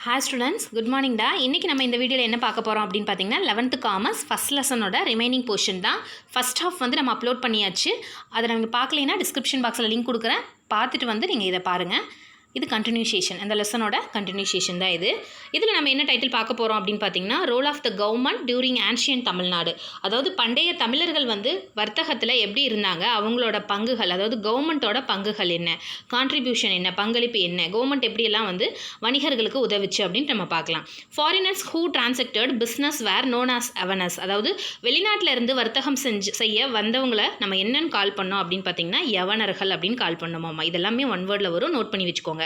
Hi students, good morning da. இன்னைக்கு நம்ம இந்த வீடியோல என்ன பார்க்க போறோம் அப்படினு பாத்தீங்கன்னா 11th காமர்ஸ் ஃபர்ஸ்ட் லெசனோட ரிமைனிங் போர்ஷன் தான். ஃபர்ஸ்ட் ஹாஃப் வந்து நம்ம அப்லோட் பண்ணியாச்சு. அத நீங்க பார்க்கலைனா டிஸ்கிரிப்ஷன் பாக்ஸ்ல லிங்க் கொடுக்கிறேன். பார்த்துட்டு வந்து நீங்க இத பாருங்க. இது கண்டினியூஷன், அந்த லெசனோட கண்டினியூஷன் தான் இது. இதில் நம்ம என்ன டைட்டில் பார்க்க போகிறோம் அப்படின்னு பார்த்தீங்கன்னா role of the government during ancient Tamil Nadu. அதாவது பண்டைய தமிழர்கள் வந்து வர்த்தகத்தில் எப்படி இருந்தாங்க, அவங்களோட பங்குகள், அதாவது கவர்மெண்ட்டோட பங்குகள் என்ன, கான்ட்ரிபியூஷன் என்ன, பங்களிப்பு என்ன, கவர்மெண்ட் எப்படியெல்லாம் வந்து வணிகர்களுக்கு உதவிச்சு அப்படின்ட்டு நம்ம பார்க்கலாம். Foreigners who transacted business were known as Yavanas. அதாவது வெளிநாட்டில் இருந்து வர்த்தகம் செய்ய வந்தவங்களை நம்ம என்னன்னு கால் பண்ணோம் அப்படின்னு பார்த்தீங்கன்னா யவனர்கள் அப்படின்னு கால் பண்ணோமாம்மா. இதெல்லாமே ஒன் வேர்டில் வரும், நோட் பண்ணி வச்சுக்கோங்க.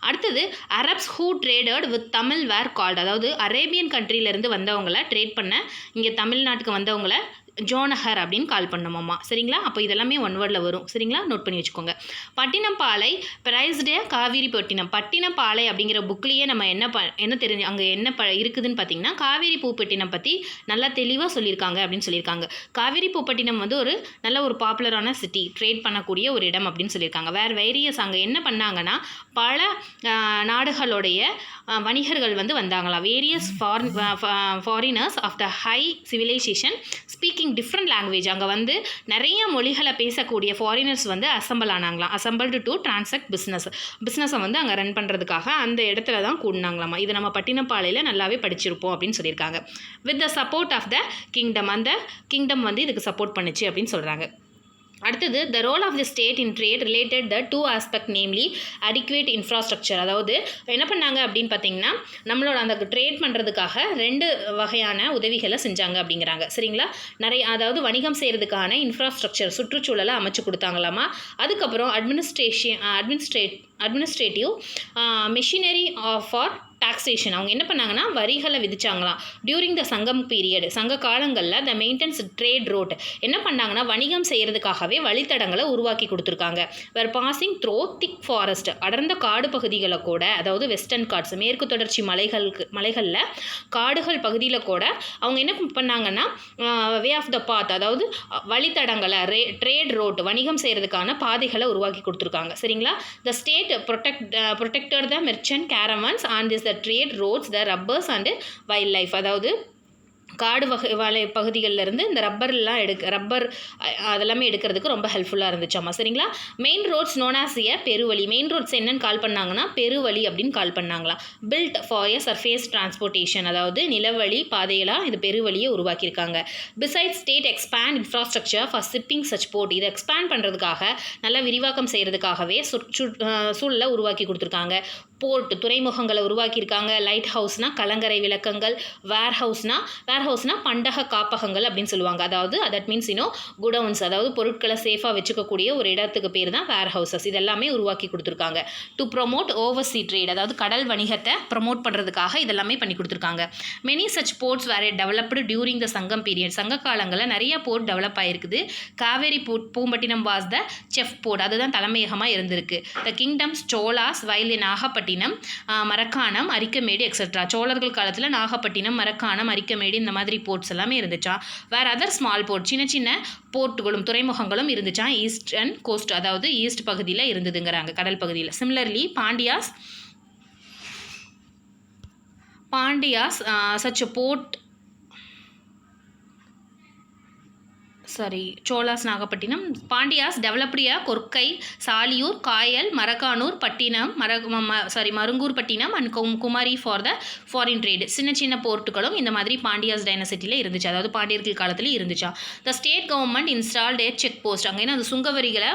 அடுத்தது Arabs who traded with Tamil were called. அதாவது அரேபியன் கண்ட்ரியிலேருந்து வந்தவங்களை ட்ரேட் பண்ண இங்கே தமிழ்நாட்டுக்கு வந்தவங்களை ஜோனஹர் அப்படின்னு கால் பண்ணோமாம்மா. சரிங்களா? அப்போ இதெல்லாமே ஒன் வேர்டில் வரும். சரிங்களா? நோட் பண்ணி வச்சுக்கோங்க. பட்டினப்பாலை பிரைஸ்டே காவேரி பட்டினம். பட்டினப்பாலை அப்படிங்கிற புக்லேயே நம்ம என்ன தெரிஞ்சு அங்கே என்ன இருக்குதுன்னு பார்த்தீங்கன்னா காவேரி பூப்பட்டினம் பற்றி நல்லா தெளிவாக சொல்லியிருக்காங்க அப்படின்னு சொல்லியிருக்காங்க. காவேரி பூப்பட்டினம் வந்து நல்ல ஒரு பாப்புலரான சிட்டி, ட்ரேட் பண்ணக்கூடிய ஒரு இடம் அப்படின்னு சொல்லியிருக்காங்க. வேறு வேரியஸ் அங்கே என்ன பண்ணாங்கன்னா பல நாடுகளுடைய வணிகர்கள் வந்து வந்தாங்களாம். Various foreigners of the high civilisation speaking different language. அங்கே வந்து நிறைய மொழிகளை பேசக்கூடிய ஃபாரினர்ஸ் வந்து அசம்பிள் ஆனாங்களாம். அசம்பிள்டு டு டிரான்சாக்ட் பிஸ்னஸை வந்து அங்கே ரன் பண்ணுறதுக்காக அந்த இடத்துல தான் கூடினாங்களாமா. இது நம்ம பட்டினப்பாளையில் நல்லாவே படிச்சிருப்போம் அப்படின்னு சொல்லியிருக்காங்க. With the support of the kingdom, அந்த கிங்டம் வந்து இதுக்கு சப்போர்ட் பண்ணுச்சு அப்படின்னு சொல்கிறாங்க. அடுத்தது the role of the state in trade related the two aspect namely adequate infrastructure. அதாவது என்ன பண்ணாங்க அப்படின்னு பார்த்தீங்கன்னா நம்மளோட அந்த ட்ரேட் பண்ணுறதுக்காக 2 வகையான உதவிகளை செஞ்சாங்க அப்படிங்கிறாங்க. சரிங்களா? அதாவது வணிகம் செய்கிறதுக்கான இன்ஃப்ராஸ்ட்ரக்சர், சுற்றுச்சூழலை அமைச்சு கொடுத்தாங்களாமா. அதுக்கப்புறம் அட்மினிஸ்ட்ரேட்டிவ் மெஷினரி ஃபார் டாக்ஸேஷன். அவங்க என்ன பண்ணாங்கன்னா வரிகளை விதிச்சாங்களாம். டியூரிங் த சங்கம் பீரியட், சங்க காலங்களில் த மெயின்டெனன்ஸ் ட்ரேட் ரோட் என்ன பண்ணாங்கன்னா வணிகம் செய்கிறதுக்காகவே வழித்தடங்களை உருவாக்கி கொடுத்துருக்காங்க. வேர் பாசிங் த்ரோ திக் ஃபாரஸ்ட், அடர்ந்த காடு பகுதிகளை கூட, அதாவது வெஸ்டர்ன் காட்ஸ் மேற்கு தொடர்ச்சி மலைகளில் காடுகள் பகுதியில் கூட அவங்க என்ன பண்ணாங்கன்னா வே ஆஃப் த பாத், அதாவது வழித்தடங்களை ட்ரேட் ரோட் வணிகம் செய்கிறதுக்கான பாதைகளை உருவாக்கி கொடுத்துருக்காங்க. சரிங்களா? The state protected the merchant caravans and the trade roads, the rubbers and wildlife. அதாவது காடு பகுதிகளிலிருந்து இந்த ரப்பர் அதெல்லாமே எடுக்கிறதுக்கு ரொம்ப ஹெல்ப்ஃபுல்லாக இருந்துச்சாமா. சரிங்களா? Main roads known as a பெருவழி. மெயின் ரோட்ஸ் என்னன்னு கால் பண்ணாங்கன்னா பெருவழி அப்படின்னு கால் பண்ணாங்களாம். Built for a surface transportation, அதாவது நிலவழி பாதையெல்லாம் இது பெருவழியை உருவாக்கியிருக்காங்க. Beside state expand infrastructure for shipping such port. இதை எக்ஸ்பேண்ட் பண்ணுறதுக்காக நல்லா விரிவாக்கம் செய்கிறதுக்காகவே சூழலை உருவாக்கி கொடுத்துருக்காங்க. போர்ட் துறைமுகங்களை உருவாக்கியிருக்காங்க. லைட் ஹவுஸ்னால் கலங்கரை விளக்கங்கள், வேர் ஹவுஸ்னா பண்டக காப்பகங்கள் அப்படின்னு சொல்லுவாங்க. அதாவது தட் மீன்ஸ் குடவுன்ஸ், அதாவது பொருட்களை சேஃபாக வச்சுக்கக்கூடிய ஒரு இடத்துக்கு பேர் தான் வேர் ஹவுசஸ். இதெல்லாமே உருவாக்கி கொடுத்துருக்காங்க. டு ப்ரொமோட் ஓவர்சீ ட்ரேட், அதாவது கடல் வணிகத்தை ப்ரொமோட் பண்ணுறதுக்காக இதெல்லாமே பண்ணி கொடுத்துருக்காங்க. Many such ports were developed during the Sangam period. சங்க காலங்களில் நிறைய போர்ட் டெவலப் ஆகிருக்குது. Kaveri Poompattinam was the chief port, அதுதான் தலைமையகமாக இருந்திருக்கு. The kingdoms Cholas while Nagapattinam, Marakkanam, Arikamedu etcetera. சோழர்கள் காலத்தில் நாகப்பட்டினம், மரக்காணம், அரிக்கமேடு இந்த மாதிரி போர்ட்ஸ் எல்லாமே இருந்துச்சா. வேறு அதர் ஸ்மால் போர்ட், சின்ன சின்ன போர்ட்டுகளும் துறைமுகங்களும் இருந்துச்சா ஈஸ்டர்ன் கோஸ்ட், அதாவது ஈஸ்ட் பகுதியில் இருந்ததுங்கிறாங்க, கடல் பகுதியில். Similarly Pandyas such port Cholas Nagapattinam. Pandyas developed Korkai, Saliyur, Kayal, Marakkanur Pattinam, Marungur Pattinam and Kumari for the foreign trade. சின்ன சின்ன போர்ட்டுகளும் இந்த மாதிரி பாண்டியாஸ் டைனசிட்டியில் இருந்துச்சு, அதாவது பாண்டியர்கள் காலத்தில் இருந்துச்சா. The state government installed A check post. அங்கே அந்த சுங்கவரிகளை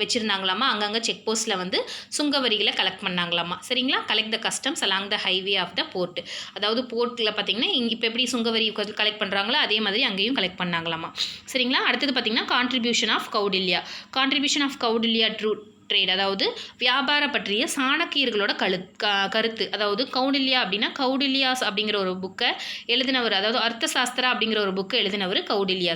வச்சுருந்தாங்களாமா. அங்கங்கே செக் போஸ்ட்டில் வந்து சுங்கவரிகளை கலெக்ட் பண்ணாங்களாமா. சரிங்களா? Collect the customs along the highway of the port. அதாவது போர்ட்டில் பார்த்தீங்கன்னா இப்போ எப்படி சுங்கவரி கலெக்ட் பண்ணுறாங்களோ அதே மாதிரி அங்கேயும் கலெக்ட் பண்ணாங்களாமா. சரிங்களா? அடுத்தது பார்த்தீங்கன்னா கான்ட்ரிபியூஷன் ஆஃப் கௌடில்யா ட்ரேட், அதாவது வியாபாரம் பற்றிய சாணக்கியர்களோட கருத்து. அதாவது கௌடில்யா அப்படின்னா கௌடில்யாஸ் அப்படிங்கிற ஒரு புக்கை எழுதினவர், அதாவது அர்த்த சாஸ்திரா அப்படிங்கிற ஒரு புக்கை எழுதினவர் கௌடில்யா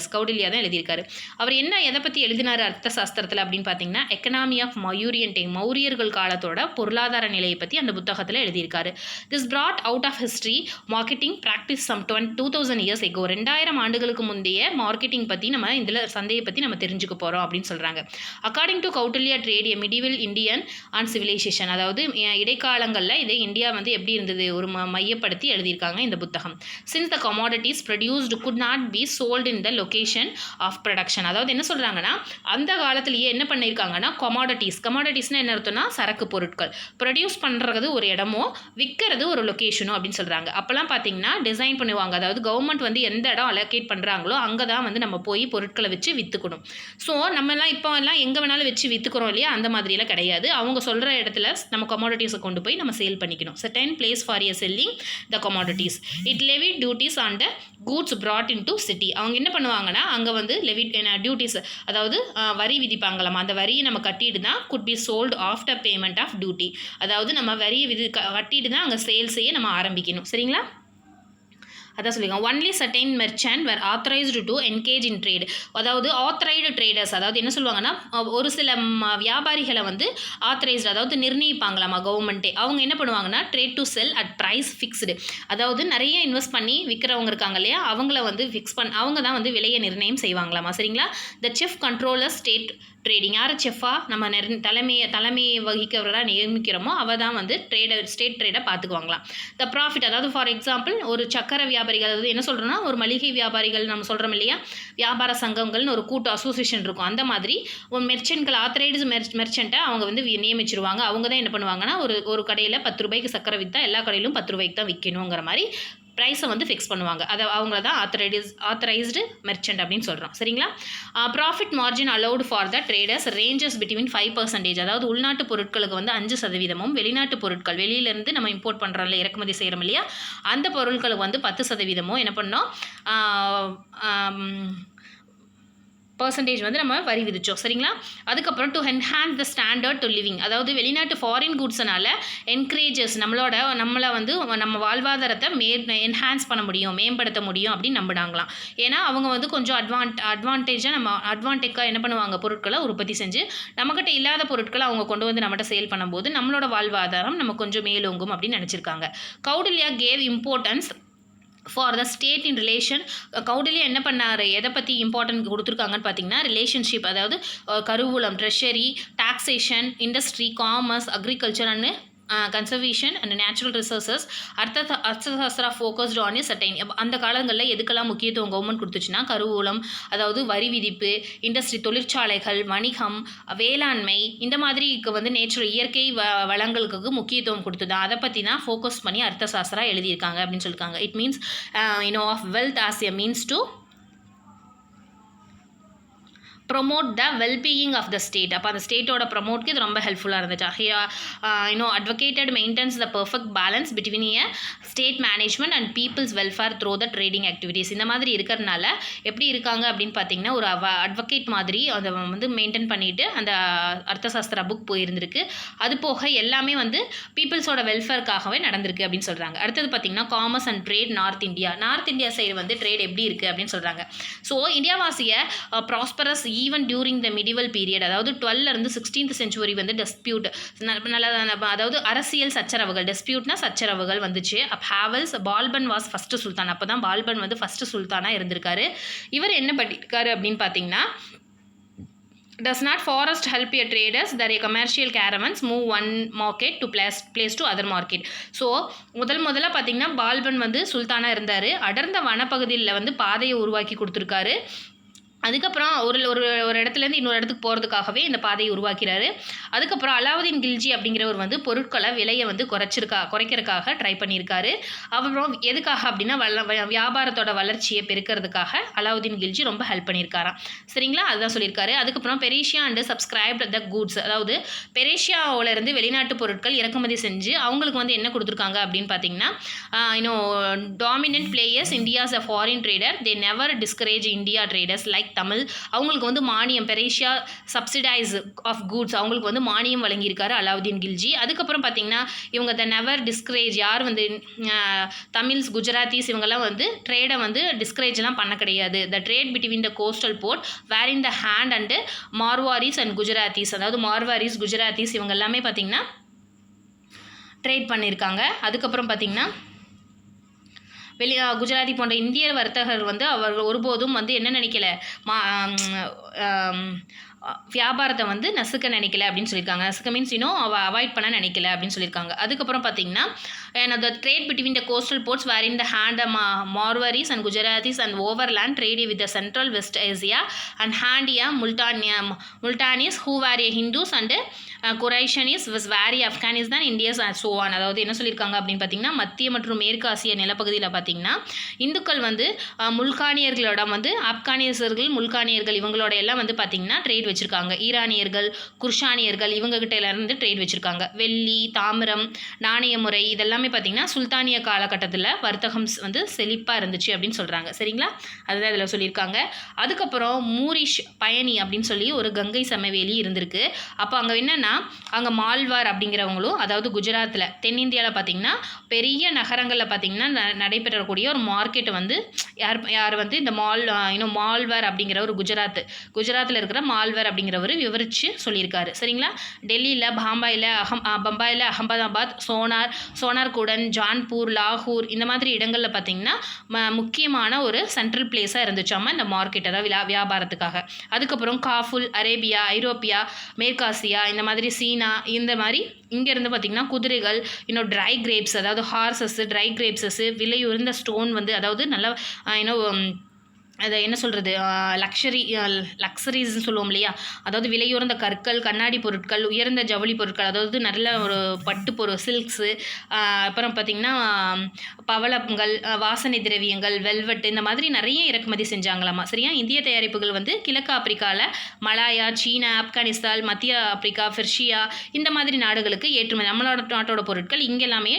தான் எழுதியிருக்காரு. அவர் எதை பற்றி எழுதினார் அர்த்த சாஸ்திரத்தில் அப்படின்னு பார்த்தீங்கன்னா எக்கனாமி ஆஃப் மயூரியன் டைம், மௌரியர்கள் காலத்தோட பொருளாதார நிலையை பற்றி அந்த புத்தகத்தில் எழுதியிருக்காரு. This brought out of history marketing practice some 2000 years ago. 2000 ஆண்டுகளுக்கு முந்தைய மார்க்கெட்டிங் பற்றி நம்ம இதில் சந்தையை பற்றி நம்ம தெரிஞ்சுக்க போகிறோம் அப்படின்னு சொல்கிறாங்க. According to Kautilya trade medieval Indian and civilisation. அதாவது இடைக்காலங்களில் இதை இந்தியா வந்து எப்படி இருந்தது ஒரு மையப்படுத்தி எழுதியிருக்காங்க இந்த புத்தகம். Since the commodities produced could not be sold in the location of production. அதாவது என்ன சொல்கிறாங்கன்னா அந்த காலத்திலேயே என்ன பண்ணியிருக்காங்கன்னா கமாடிட்டிஸ்னால் என்ன அர்த்தம்னா சரக்கு பொருட்கள். ப்ரொடியூஸ் பண்ணுறது ஒரு இடமோ விற்கிறது ஒரு லொக்கேஷனோ அப்படின்னு சொல்கிறாங்க. அப்போல்லாம் பார்த்தீங்கன்னா டிசைன் பண்ணுவாங்க. அதாவது கவர்மெண்ட் வந்து எந்த இடம் அலோகேட் பண்ணுறாங்களோ அங்கே தான் வந்து நம்ம போய் பொருட்களை வச்சு விற்றுக்கணும். ஸோ நம்மலாம் இப்போ எல்லாம் எங்கே வேணாலும் வச்சு விற்றுக்கிறோம் இல்லையா, அந்த மாதிரியெல்லாம் கிடையாது. அவங்க சொல்கிற இடத்துல நம்ம கமாடிட்டிஸை கொண்டு போய் நம்ம சேல் பண்ணிக்கணும். certain place for a selling the commodities. It levied duties on the goods brought into city. அவங்க என்ன பண்ணுவாங்கன்னா அங்கே வந்து டியூட்டிஸ் அதாவது வரி விதிப்பாங்களாம். அந்த வரியை நம்ம கட்டிட்டு தான் could be sold after payment of duty. அதாவது நம்ம வரியை கட்டிட்டு தான் அங்கே சேல் செய்ய நம்ம ஆரம்பிக்கணும். சரிங்களா? அதான் சொல்லியிருக்காங்க. Only certain merchant were authorised to engage in trade. அதாவது ஆத்தரைடு ட்ரேடர்ஸ், அதாவது என்ன சொல்லுவாங்கன்னா ஒரு சில வியாபாரிகளை வந்து ஆத்தரைஸ்டு அதாவது நிர்ணயிப்பாங்களாமா கவர்மெண்ட்டே. அவங்க என்ன பண்ணுவாங்கன்னா trade to sell at price fixed. அதாவது நிறைய இன்வெஸ்ட் பண்ணி விற்கிறவங்க இருக்காங்க இல்லையா, அவங்கள வந்து அவங்க தான் வந்து விலையை நிர்ணயம் செய்வாங்களாமா. சரிங்களா? The chef controller state trading. யார் செஃப்பாக நம்ம தலைமை வகிக்கிறவராக நியமிக்கிறோமோ அவள் தான் வந்து ஸ்டேட் ட்ரேடை பார்த்துக்குவாங்களாம். த ப்ராஃபிட், அதாவது ஃபார் எக்ஸாம்பிள் ஒரு சக்கரை வியாபாரிகள், அதாவது என்ன சொல்கிறோன்னா ஒரு மளிகை வியாபாரிகள் நம்ம சொல்கிறோம் இல்லையா, வியாபார சங்கங்கள்னு ஒரு கூட்டு அசோசியேஷன் இருக்கும். அந்த மாதிரி ஒரு மெர்ச்சன்ட்கள் ஆத்தரைடு மெர்ச்சன்ட்டை அவங்க வந்து நியமிச்சிருவாங்க. அவங்க தான் என்ன பண்ணுவாங்கன்னா ஒரு கடையில் 10 ரூபாய்க்கு சக்கரை விற்றா எல்லா கடையிலும் 10 ரூபாய்க்கு தான் விற்கணுங்கிற மாதிரி ப்ரைஸை வந்து ஃபிக்ஸ் பண்ணுவாங்க. அதை அவங்கள தான் ஆத்தரைஸ்டு மெர்ச்சன்ட் அப்படின்னு சொல்கிறோம். சரிங்களா? Profit margin allowed for the traders ranges between 5%. அதாவது உள்நாட்டு பொருட்களுக்கு வந்து 5%, வெளிநாட்டு பொருட்கள் வெளியிலேருந்து நம்ம இம்போர்ட் பண்ணுறோம்ல, இறக்குமதி செய்கிறோம் இல்லையா, அந்த பொருட்களுக்கு வந்து 10% என்ன பண்ணோம் பர்சன்டேஜ் வந்து நம்ம வரி விதிச்சோம். சரிங்களா? அதுக்கப்புறம் to enhance the standard to living. அதாவது வெளிநாட்டு ஃபாரின் குட்ஸ்னால என்கரேஜஸ் நம்மளை வந்து நம்ம வாழ்வாதாரத்தை என்ஹான்ஸ் பண்ண முடியும், மேம்படுத்த முடியும் அப்படின்னு நம்பினாங்களாம். ஏன்னா அவங்க வந்து கொஞ்சம் அட்வான்டேஜாக என்ன பண்ணுவாங்க, பொருட்களை உற்பத்தி செஞ்சு நம்மக்கிட்ட இல்லாத பொருட்களை அவங்க கொண்டு வந்து நம்மகிட்ட சேல் பண்ணும்போது நம்மளோட வாழ்வாதாரம் நம்ம கொஞ்சம் மேலோங்கும் அப்படின்னு நினச்சிருக்காங்க. Kautilya gave importance for the state in relation. Kautilya என்ன பண்ணார், எதை பற்றி இம்பார்ட்டன்ட் கொடுத்துருக்காங்கன்னு பார்த்தீங்கன்னா ரிலேஷன்ஷிப், அதாவது கருவூலம், treasury, taxation, industry, commerce, agriculture and conservation and natural resources. Arthashastra focused on certain. அந்த காலங்களில் எதுக்கெல்லாம் முக்கியத்துவம் கவர்மெண்ட் கொடுத்துச்சுன்னா கருவூலம், அதாவது வரி விதிப்பு, இண்டஸ்ட்ரி, தொழிற்சாலைகள், வணிகம், வேளாண்மை, இந்த மாதிரி வந்து நேச்சுரல் இயற்கை வளங்களுக்கு முக்கியத்துவம் கொடுத்துதான். அதை பற்றி தான் ஃபோக்கஸ் பண்ணி அர்த்தசாஸ்திரா எழுதியிருக்காங்க அப்படின்னு சொல்லியிருக்காங்க. It means of wealth as a means to promote the wellbeing of the state. அப்போ அந்த ஸ்டேட்டோட ப்ரொமோட்க்கு இது ரொம்ப ஹெல்ப்ஃபுல்லாக இருந்துச்சு. Advocated maintains the perfect balance between a state management and people's welfare through the trading activities. இந்த மாதிரி இருக்கிறதுனால எப்படி இருக்காங்க அப்படின்னு பார்த்தீங்கன்னா ஒரு அட்வொகேட் மாதிரி அதை வந்து மெயின்டைன் பண்ணிட்டு அந்த அர்த்தசாஸ்திரா புக் போயிருந்திருக்கு. அது போக எல்லாமே வந்து பீப்புள்ஸோட வெல்ஃபேருக்காகவே நடந்திருக்கு அப்படின்னு சொல்கிறாங்க. அடுத்தது பார்த்தீங்கன்னா commerce and trade north India side வந்து ட்ரேட் எப்படி இருக்குது அப்படின்னு சொல்கிறாங்க. So India was a prosperous even during the medieval period. அதாவது 12th 16th செஞ்சுரி வந்து டிஸ்பியூட், அதாவது அரசியல் சச்சரவுகள், டிஸ்பியூட்னா சச்சரவுகள் வந்துச்சு. ஹேவல்ஸ் பால்பன் வாஸ் ஃபர்ஸ்ட் சுல்தான். அப்போ தான் பால்பன் வந்து ஃபர்ஸ்ட் சுல்தானாக இருந்திருக்காரு. இவர் என்ன பண்ணியிருக்காரு அப்படின்னு பார்த்தீங்கன்னா does not forest help your traders that a commercial caravans move one market to place to other market. So முதல்ல பார்த்தீங்கன்னா பால்பன் வந்து சுல்தானாக இருந்தார். அடர்ந்த வனப்பகுதியில் வந்து பாதையை உருவாக்கி கொடுத்துருக்காரு. அதுக்கப்புறம் ஒரு இடத்துலேருந்து இன்னொரு இடத்துக்கு போகிறதுக்காகவே இந்த பாதையை உருவாக்கிறாரு. அதுக்கப்புறம் அலாவுதீன் கில்ஜி அப்படிங்கிறவர் வந்து பொருட்களை விலையை வந்து குறைக்கிறதுக்காக ட்ரை பண்ணியிருக்காரு. அப்புறம் எதுக்காக அப்படின்னா வியாபாரத்தோட வளர்ச்சியை பெருக்கிறதுக்காக அலாவுதீன் கில்ஜி ரொம்ப ஹெல்ப் பண்ணியிருக்காராம். சரிங்களா? அதுதான் சொல்லியிருக்காரு. அதுக்கப்புறம் பெரிஷியா அண்ட் சப்ஸ்கிரைப்ட் த கூட்ஸ். அதாவது பெரிஷியாவிலேருந்து வெளிநாட்டு பொருட்கள் இறக்குமதி செஞ்சு அவங்களுக்கு வந்து என்ன கொடுத்துருக்காங்க அப்படின்னு பார்த்தீங்கன்னா dominant players India's a foreign trader they never discourage India traders like Tamil. அவங்களுக்கு வந்து மானியம், பெரிஷியா சப்சிடைஸ் ஆஃப் கூட்ஸ், அவங்களுக்கு வந்து மானியம் வழங்கியிருக்காரு அலாவுதீன் கில்ஜி. அதுக்கப்புறம் பார்த்தீங்கன்னா இவங்க த நெவர் டிஸ்கரேஜ், யார் வந்து தமிழ்ஸ், குஜராத்திஸ் இவங்கெல்லாம் வந்து ட்ரேடை வந்து டிஸ்கரேஜ்லாம் பண்ண கிடையாது. The trade between the coastal port were in the hand and Marwaris and Gujaratis. அதாவது மார்வாரிஸ், குஜராத்திஸ் இவங்க எல்லாமே பார்த்தீங்கன்னா ட்ரேட் பண்ணியிருக்காங்க. அதுக்கப்புறம் பார்த்தீங்கன்னா குஜராத்தி போன்ற இந்திய வர்த்தகர்கள் வந்து அவர்கள் ஒருபோதும் வந்து என்ன நினைக்கல, வியாபாரத்தை வந்து நசுக்க நினைக்கல அப்படின்னு சொல்லியிருக்காங்க. நசுக்க மீன்ஸ் இன்னும் அவாய்ட் பண்ண நினைக்கல அப்படின்னு சொல்லியிருக்காங்க. அதுக்கப்புறம் பார்த்தீங்கன்னா the trade between the coastal ports were in the hand of Marwaris and Gujaratis and overland trade with the central West Asia and Handia Multanis who were Hindus and Quraishanis was very Afghanistan Indians and so on. அதாவது என்ன சொல்லியிருக்காங்க அப்படின்னு பார்த்தீங்கன்னா மத்திய மற்றும் மேற்கு ஆசிய நிலப்பகுதியில் பார்த்தீங்கன்னா இந்துக்கள் வந்து முல்கானியர்களோட வந்து ஆப்கானியர்கள் முல்கானியர்கள் இவங்களோட எல்லாம் வந்து பார்த்தீங்கன்னா ட்ரேட் வச்சுருக்காங்க. ஈரானியர்கள் குர்ஷானியர்கள் இவங்ககிட்ட இருந்து ட்ரேட் வச்சுருக்காங்க. வெள்ளி தாமிரம் நாணய முறை இதெல்லாமே பார்த்தீங்கன்னா சுல்தானிய காலகட்டத்தில் வர்த்தகம் வந்து செழிப்பாக இருந்துச்சு அப்படின்னு சொல்கிறாங்க. சரிங்களா, அதுதான் இதில் சொல்லியிருக்காங்க. அதுக்கப்புறம் மூரிஷ் பயணி அப்படின்னு சொல்லி ஒரு கங்கை சமவெளி இருந்திருக்கு. அப்போ அங்கே என்னென்னா அங்கே மால்வார் அப்படிங்கிறவங்களும் அதாவது குஜராத்தில் தென்னிந்தியாவில் பார்த்தீங்கன்னா பெரிய நகரங்களில் பார்த்தீங்கன்னா நடைபெறக்கூடிய ஒரு மார்க்கெட் வந்து யார் வந்து இந்த மால்வார் அப்படிங்கிற ஒரு குஜராத்தில் இருக்கிற மால்வார் அப்படிங்கிறவர் விவரித்து சொல்லியிருக்காரு. சரிங்களா, டெல்லியில் பம்பாயில் அகமதாபாத் சோனார்குடன் ஜான்பூர் லாகூர் இந்த மாதிரி இடங்களில் பார்த்தீங்கன்னா முக்கியமான ஒரு சென்ட்ரல் பிளேஸாக இருந்துச்சாமல் இந்த மார்க்கெட் அதாவது வியாபாரத்துக்காக. அதுக்கப்புறம் காஃபுல் அரேபியா ஐரோப்பியா மேற்காசியா இந்த மாதிரி சீனா இந்த மாதிரி இங்கேருந்து பார்த்திங்கன்னா குதிரைகள் இன்னும் ட்ரை கிரேப்ஸ் அதாவது ஹார்சஸ்ஸு ட்ரை கிரேப்ஸஸ்ஸு விலையுயர்ந்த ஸ்டோன் வந்து அதாவது நல்லா அதை என்ன சொல்கிறது லக்ஸரிஸ்ன்னு சொல்லுவோம் இல்லையா, அதாவது விலையுயர்ந்த கற்கள் கண்ணாடி பொருட்கள் உயர்ந்த ஜவுளி பொருட்கள் அதாவது நல்ல ஒரு பட்டு சில்க்ஸு அப்புறம் பார்த்திங்கன்னா பவளங்கள் வாசனை திரவியங்கள் வெல்வெட் இந்த மாதிரி நிறைய இறக்குமதி செஞ்சாங்களாமா. சரியா, இந்திய தயாரிப்புகள் வந்து கிழக்கு ஆப்பிரிக்காவில் மலாயா சீனா ஆப்கானிஸ்தான் மத்திய ஆப்பிரிக்கா பெர்ஷியா இந்த மாதிரி நாடுகளுக்கு ஏற்றுமதி நம்மளோட நாட்டோட பொருட்கள் இங்கெல்லாமே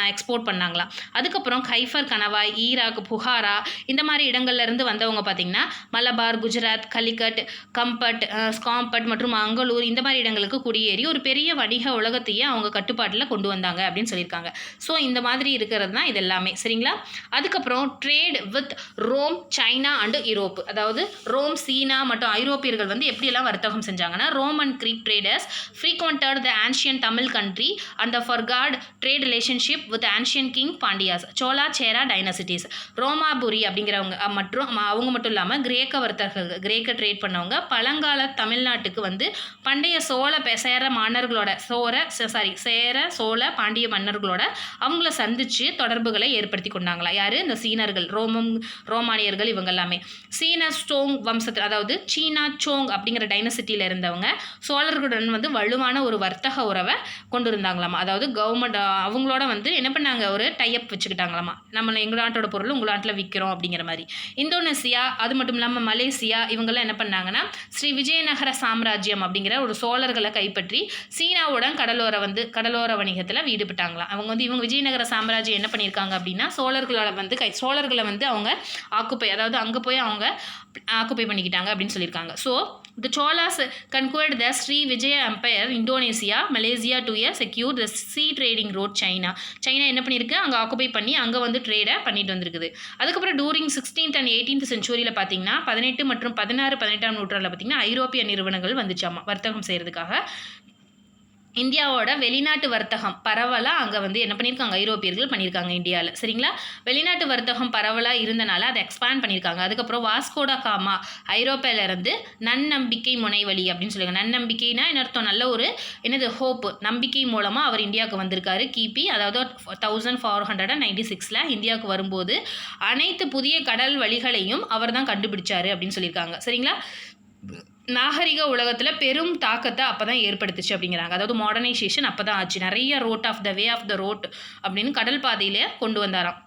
எக்ஸ்போர்ட் பண்ணாங்களாம். அதுக்கப்புறம் கைஃபர் கணவாய் ஈராக் புகாரா இந்த மாதிரி இடங்கள்லேருந்து வந்தவங்க பார்த்திங்கன்னா மலபார் குஜராத் கலிகட் ஸ்காம்பட் மற்றும் மங்களூர் இந்த மாதிரி இடங்களுக்கு குடியேறி ஒரு பெரிய வணிக உலகத்தையே அவங்க கட்டுப்பாட்டில் கொண்டு வந்தாங்க அப்படின்னு சொல்லியிருக்காங்க. ஸோ இந்த மாதிரி இருக்கிறது தான் இது எல்லாமே. சரிங்களா, அதுக்கப்புறம் trade with Rome China and Europe அதாவது ரோம் சீனா மற்றும் ஐரோப்பியர்கள் வந்து எப்படியெல்லாம் வர்த்தகம் செஞ்சாங்கன்னா Rome and Greek traders frequented the ancient Tamil country and the forged trade relationship with ancient king Pandyas Chola Chera dynasties ரோமாபுரி அப்படிங்கிறவங்க மற்றும் அவங்க மட்டும் இல்லாமல் கிரேக்க வர்த்தகர்கள் கிரேக்க ட்ரேட் பண்ணவங்க பழங்கால தமிழ்நாட்டுக்கு வந்து பண்டைய சேர சோழ பாண்டிய மன்னர்களோட அவங்கள சந்தித்து தொடர்புகளை ஏற்படுத்தி கொண்டாங்களா. யார்? இந்த சீனர்கள் ரோமானியர்கள் இவங்க எல்லாமே சீன ஸ்டோங் வம்சத்தில் அதாவது சீனா சோங் அப்படிங்கிற டைனசிட்டியில் இருந்தவங்க சோழர்களுடன் வந்து வலுவான ஒரு வர்த்தக உறவை கொண்டு இருந்தாங்களாமா. அதாவது கவர்மெண்ட் அவங்களோட வந்து என்ன பண்ணாங்க ஒரு டைப் வச்சுக்கிட்டாங்களாமா, நம்ம எங்கள் நாட்டோட பொருள் உங்கள் நாட்டில் விற்கிறோம் அப்படிங்கிற மாதிரி. இந்தோனேசியா அது மட்டும் இல்லாமல் மலேசியா இவங்கெல்லாம் என்ன பண்ணாங்கன்னா ஸ்ரீ விஜயநகர சாம்ராஜ்யம் அப்படிங்கிற ஒரு சோழர்களை கைப்பற்றி சீனாவுடன் கடலோர வணிகத்தில் ஈடுபட்டாங்களாம். இவங்க விஜயநகர சாம்ராஜ்யம் என்ன பண்ணியிருக்காங்க அப்படின்னா சோழர்களை வந்து அவங்க அதாவது அங்கே போய் அவங்க ஆக்குப்பை பண்ணிக்கிட்டாங்க அப்படின்னு சொல்லியிருக்காங்க. So the Cholas conquered the Sri Vijaya Empire, Indonesia, Malaysia to secure the sea trading route China என்ன பண்ணியிருக்கு அங்கே ஆக்குபை பண்ணி அங்கே வந்து ட்ரேடை பண்ணிட்டு வந்திருக்குது. அதுக்கப்புறம் டூரிங் 16th and 18th சென்ச்சுரியில் பார்த்தீங்கன்னா 18 மற்றும் 18ஆம் நூற்றாண்டில் பார்த்தீங்கன்னா ஐரோப்பிய நிறுவனங்கள் வந்துச்சாமா வர்த்தகம் செய்கிறதுக்காக. இந்தியாவோட வெளிநாட்டு வர்த்தகம் பரவலாக அங்கே வந்து என்ன பண்ணியிருக்காங்க ஐரோப்பியர்கள் பண்ணியிருக்காங்க இந்தியாவில். சரிங்களா, வெளிநாட்டு வர்த்தகம் பரவலாக இருந்தனால அதை எக்ஸ்பேண்ட் பண்ணியிருக்காங்க. அதுக்கப்புறம் வாஸ்கோடா காமா ஐரோப்பியிலேருந்து நன்னம்பிக்கை முனைவழி அப்படின்னு சொல்லுவாங்க. நன்னம்பிக்கைனா என்ன அர்த்தம்? நல்ல ஒரு ஹோப் நம்பிக்கை மூலமாக அவர் இந்தியாவுக்கு வந்திருக்காரு. கிபி அதாவது 1496 இந்தியாவுக்கு வரும்போது அனைத்து புதிய கடல் வழிகளையும் அவர் தான் கண்டுபிடிச்சாரு அப்படின்னு சொல்லியிருக்காங்க. சரிங்களா, நாகரிக உலகத்தில் பெரும் தாக்கத்தை அப்போ தான் ஏற்படுத்துச்சு அப்படிங்கிறாங்க. அதாவது மாடர்னைசேஷன் அப்போ தான் ஆச்சு. நிறைய வே ஆஃப் த ரோட் அப்படின்னு கடல் பாதையிலே கொண்டு வந்தாராம்.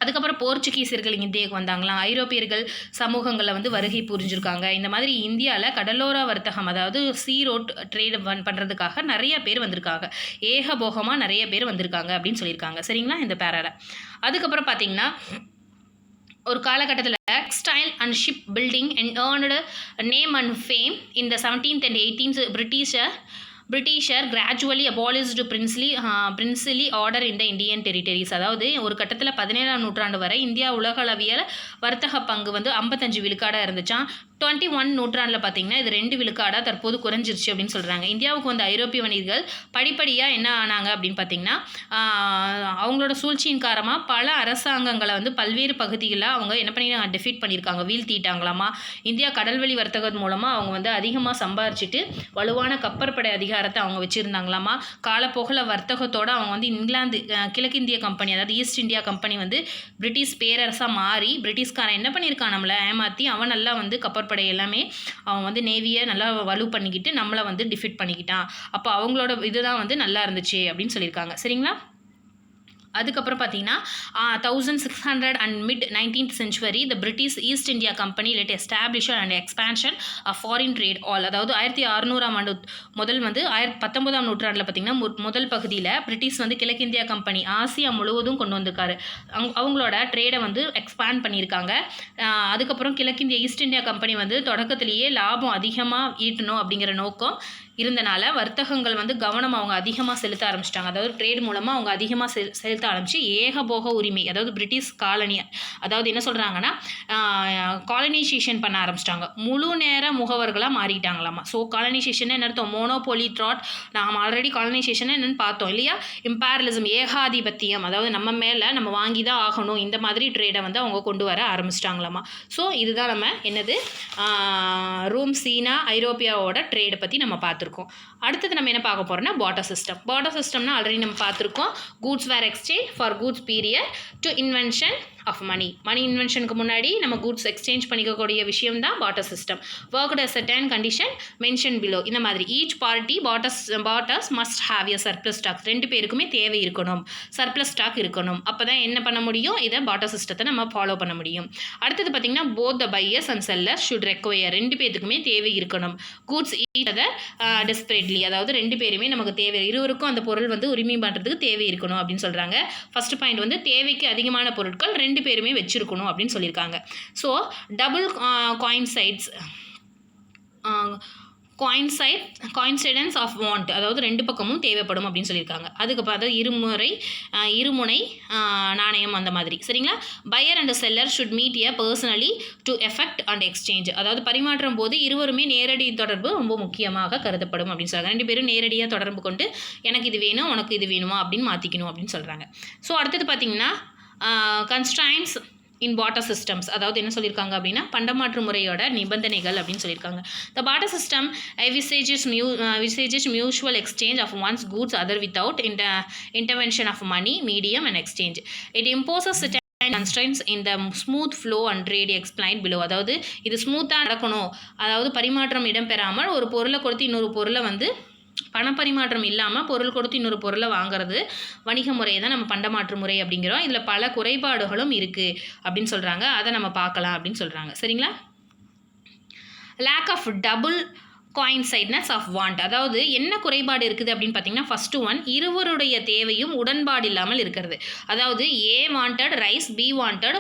அதுக்கப்புறம் போர்ச்சுகீசியர்கள் இந்தியாவுக்கு வந்தாங்களாம். ஐரோப்பியர்கள் சமூகங்களில் வந்து வருகை புரிஞ்சிருக்காங்க. இந்த மாதிரி இந்தியாவில் கடலோர வர்த்தகம் அதாவது ரோட் ட்ரேட் பண்ணுறதுக்காக நிறைய பேர் வந்திருக்காங்க. ஏகபோகமாக நிறைய பேர் வந்திருக்காங்க அப்படின்னு சொல்லியிருக்காங்க. சரிங்களா, இந்த பேரால. அதுக்கப்புறம் பார்த்தீங்கன்னா ஒரு காலகட்டத்தில் textile and ship building and earned name and fame in the 17th and 18th Britisher gradually abolished princely order இந்த இந்தியன் டெரிட்டரிஸ். அதாவது ஒரு கட்டத்தில் 17ஆம் நூற்றாண்டு வரை இந்தியா உலகளவியல் வர்த்தக பங்கு வந்து 55 விழுக்காடாக இருந்துச்சான். 21 நூற்றாண்டில் பார்த்தீங்கன்னா இது 2 விழுக்காடாக தற்போது குறைஞ்சிருச்சு அப்படின்னு சொல்கிறாங்க. இந்தியாவுக்கு வந்த ஐரோப்பிய வணிகர்கள் படிப்படியாக என்ன ஆனாங்க அப்படின்னு பார்த்தீங்கன்னா அவங்களோட சூழ்ச்சியின் காரணமாக பல அரசாங்கங்களை வந்து பல்வேறு பகுதிகளில் அவங்க என்ன பண்ணிட்டாங்க, டிஃபீட் பண்ணியிருக்காங்க, வீழ்த்திட்டாங்களாமா. இந்தியா கடல்வழி வர்த்தகம் மூலமாக அவங்க வந்து அதிகமாக சம்பாரிச்சிட்டு வலுவான கப்பற்படை அதிகாரத்தை அவங்க வச்சுருந்தாங்களாமா. காலப்போகில் வர்த்தகத்தோடு அவங்க வந்து இங்கிலாந்து கிழக்கிந்திய கம்பெனி, அதாவது ஈஸ்ட் இந்தியா கம்பெனி வந்து பிரிட்டிஷ் பேரரசாக மாறி பிரிட்டிஷ்காரன் என்ன பண்ணியிருக்கான், நம்மளை ஏமாற்றி அவன் நல்லா வந்து கப்பற்படை எல்லாமே அவன் வந்து நேவியை நல்லா வலு பண்ணிக்கிட்டு நம்மளை வந்து டிஃபீட் பண்ணிக்கிட்டான். அப்போ அவங்களோட இதுதான் வந்து நல்லா இருந்துச்சு அப்படின்னு சொல்லியிருக்காங்க. சரிங்களா? அதுக்கப்புறம் பார்த்தீங்கன்னா 1600 and mid 19th century the British East India Company let establish and expansion of foreign trade all. அதாவது 1600ஆம் ஆண்டு முதல் வந்து 19ஆம் நூற்றாண்டில் பார்த்தீங்கன்னா முதல் பகுதியில் பிரிட்டிஷ் வந்து கிழக்கிந்தியா கம்பெனி ஆசியா முழுவதும் கொண்டு வந்திருக்காரு. அவங்களோட ட்ரேடை வந்து எக்ஸ்பேண்ட் பண்ணியிருக்காங்க. அதுக்கப்புறம் கிழக்கிந்திய ஈஸ்ட் இந்தியா கம்பெனி வந்து தொடக்கத்திலேயே லாபம் அதிகமாக ஈட்டணும் அப்படிங்கிற நோக்கம் இருந்தனால வர்த்தகங்கள் வந்து கவனம் அவங்க அதிகமாக செலுத்த ஆரம்பிச்சிட்டாங்க. அதாவது ட்ரேட் மூலமாக அவங்க அதிகமாக செலுத்த ஆரம்பித்து ஏகபோக உரிமை, அதாவது பிரிட்டிஷ் காலனி, அதாவது என்ன சொல்கிறாங்கன்னா காலனைசேஷன் பண்ண ஆரம்பிச்சிட்டாங்க. முழு நேர முகவர்களாக மாறிட்டாங்களாமா. ஸோ காலனைசேஷன் என்ன அர்த்தம், மோனோபோலி த்ராட், நாம் ஆல்ரெடி காலனைசேஷன் என்னென்னு பார்த்தோம் இல்லையா, இம்பேரலிசம், ஏகாதிபத்தியம், அதாவது நம்ம மேலே நம்ம வாங்கி தான் ஆகணும், இந்த மாதிரி ட்ரேடை வந்து அவங்க கொண்டு வர ஆரம்பிச்சிட்டாங்களாமா. ஸோ இதுதான் நம்ம என்னது ரோம், சீனா, ஐரோப்பியாவோட ட்ரேடை பற்றி நம்ம பார்த்துருக்கோம். அடுத்தது நம்ம என்ன பார்க்க போகிறோம்னா பார்ட்டர் சிஸ்டம். பார்ட்டர் சிஸ்டம்னா ஆல்ரெடி நம்ம பார்த்துருக்கோம். Goods were exchange for goods period to invention of money. Money இன்வென்ஷனுக்கு முன்னாடி நம்ம கூட்ஸ் எக்ஸ்சேஞ்ச் பண்ணிக்கக்கூடிய விஷயம் தான் barter system. Worked as certain condition mention below. இந்த மாதிரி each party barterers must have a surplus stock. 2 பேருக்குமே தேவை இருக்கணும், சர்ப்ளஸ் ஸ்டாக் இருக்கணும். அப்போ தான் என்ன பண்ண முடியும், இதை பார்ட்டர் சிஸ்டத்தை நம்ம ஃபாலோ பண்ண முடியும். அடுத்தது பார்த்திங்கன்னா both the buyers and sellers should require. 2 பேருக்குமே தேவை இருக்கணும். கூட்ஸ் ஈச் அதர் டெஸ்பரேட்லி, அதாவது 2 பேருமே நமக்கு தேவை, இருவருக்கும் அந்த பொருள் வந்து உரிமை பண்ணுறதுக்கு தேவை இருக்கணும் அப்படின்னு சொல்கிறாங்க. ஃபர்ஸ்ட் பாயிண்ட் வந்து தேவைக்கு அதிகமான பொருட்கள் 2 பேருமே வச்சிருக்கணும் அப்படின்னு சொல்லியிருக்காங்க. So double coincidence of want, அதாவது 2 பக்கமும் தேவைப்படும் அப்படின்னு சொல்லியிருக்காங்க. அதுக்கப்புறம் அதாவது இருமுனை நாணயம் அந்த மாதிரி. சரிங்களா? Pier and seller should meet a personally to effect and exchange. அதாவது பரிமாற்றம் போது இருவருமே நேரடி தொடர்பு ரொம்ப முக்கியமாக கருதப்படும் அப்படின்னு சொல்கிறாங்க. 2 பேரும் நேரடியாக தொடர்பு கொண்டு எனக்கு இது வேணும், உனக்கு இது வேணுமா அப்படின்னு மாற்றிக்கணும் அப்படின்னு சொல்கிறாங்க. ஸோ அடுத்தது பார்த்தீங்கன்னா constraints in barter systems, அதாவது என்ன சொல்லியிருக்காங்க அப்படின்னா பண்டமாற்று முறையோட நிபந்தனைகள் அப்படின்னு சொல்லியிருக்காங்க. The barter system visages mutual exchange of one's goods other without intervention of money, medium and exchange. It imposes constraints in the smooth flow and trade explained below. அதாவது இது ஸ்மூத்தாக நடக்கணும், அதாவது பரிமாற்றம் இடம்பெறாமல் ஒரு பொருளை கொடுத்து இன்னொரு பொருளை வந்து பணப்பரிமாற்றம் இல்லாமல் பொருள் கொடுத்து இன்னொரு பொருளை வாங்குறது வணிக முறையை தான் நம்ம பண்டமாற்று முறை அப்படிங்கிறோம். இதில் பல குறைபாடுகளும் இருக்குது அப்படின்னு சொல்கிறாங்க. அதை நம்ம பார்க்கலாம் அப்படின்னு சொல்கிறாங்க. சரிங்களா? Lack of double coincideness of want, அதாவது என்ன குறைபாடு இருக்குது அப்படின்னு பார்த்தீங்கன்னா ஃபஸ்ட்டு ஒன், இருவருடைய தேவையும் உடன்பாடு இல்லாமல் இருக்கிறது. அதாவது ஏ வாண்டட் ரைஸ், பி வாண்டட்